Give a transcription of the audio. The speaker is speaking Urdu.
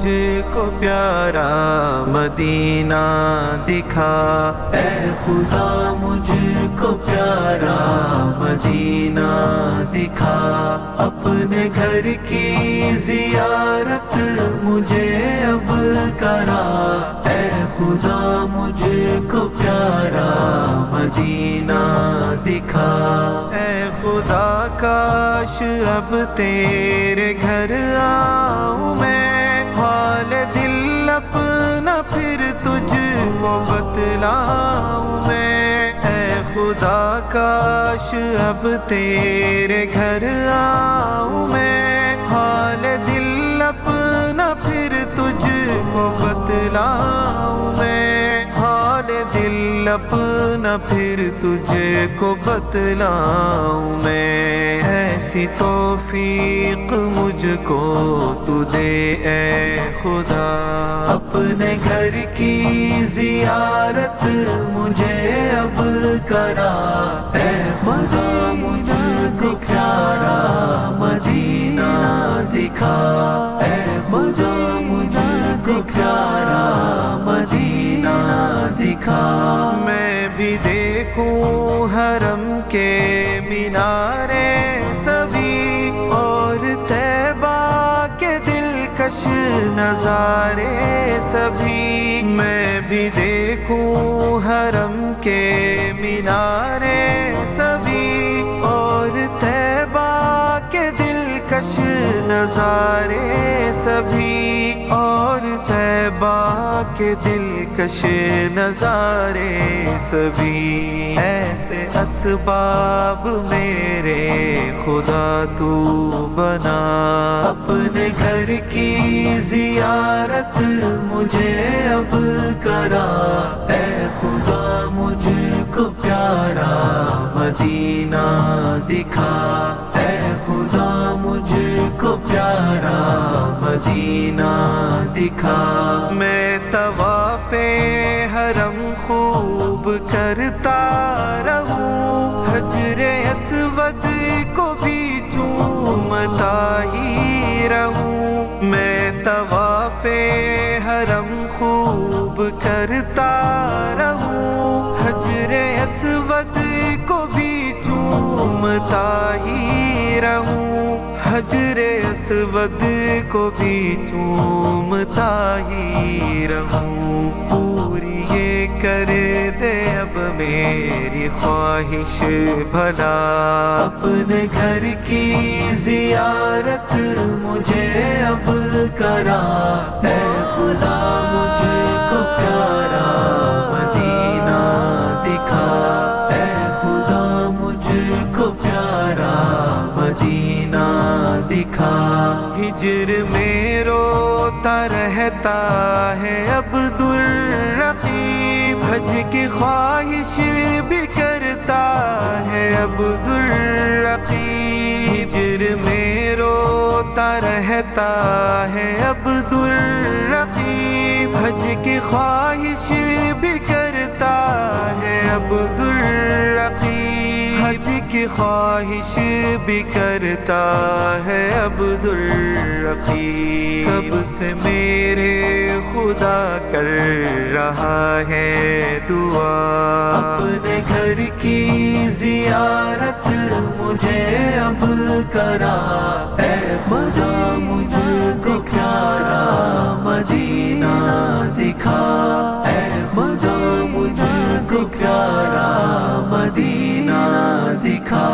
مجھ کو پیارا مدینہ دکھا، اے خدا مجھ کو پیارا مدینہ دکھا، اپنے گھر کی زیارت مجھے اب کرا، اے خدا مجھ کو پیارا مدینہ دکھا، اے خدا کاش اب تیرے گھر آؤں میں، حال دل اپنا پھر تجھ کو بتلاؤں میں، اے خدا کاش اب تیرے گھر آؤں میں، حال دل اپنا پھر تجھ کو بتلاؤں میں، حال دل اپنا پھر تجھے کو بتلاؤں میں، ایسی توفیق مجھ کو تو دے اے خدا، اپنے گھر کی زیارت مجھے اب کرا، اے خدا مجھ کو پیارا مدینہ دکھا، اے خدا مجھ کو پیارا مدینہ دکھا، میں بھی دیکھوں حرم کے مینارے سبھی اور طیبہ کے دلکش نظارے سبھی، میں بھی دیکھوں حرم کے مینارے سبھی اور طیبہ کے دلکش نظارے سبھی، اور طیبہ کے دلکش نظارے سبھی، ایسے اسباب میرے خدا تو بنا، اپنے گھر کی زیارت مجھے اب کرا، اے خدا مجھ کو پیارا مدینہ دکھا، اے خدا مجھ کو پیارا مدینہ دکھا، میں طواف حرم خوب کرتا رہوں، حجر اسود کو بھی چومتا ہی رہوں، میں طواف حرم خوب کرتا رہوں، حجر اسود کو بھی چومتا ہی رہوں، حجر اسود کو بھی چومتا ہی رہوں، پوری یہ کر دے اب میری خواہش بھلا، اپنے گھر کی زیارت مجھے اب کرا، اے خدا مجھ کو پیارا مدینہ دکھا، اے خدا مجھ کو پیارا مدینہ دکھا، ہجر میں روتا رہتا ہے عبد الرقیب، حج کی خواہش بھی کرتا ہے عبد الرقیب، ہجر میں روتا رہتا ہے عبد الرقیب، حج کی خواہش بھی کرتا ہے عبد الرقیب، حج کی خواہش بھی کرتا ہے عبد الرقیب، کب سے میرے خدا کر رہا ہے دعا، اپنے گھر کی زیارت مجھے اب کرا، اے خدا مجھ کو پیارا مدینہ دکھا، اے خدا مجھ کو پیارا مدینہ دکھا۔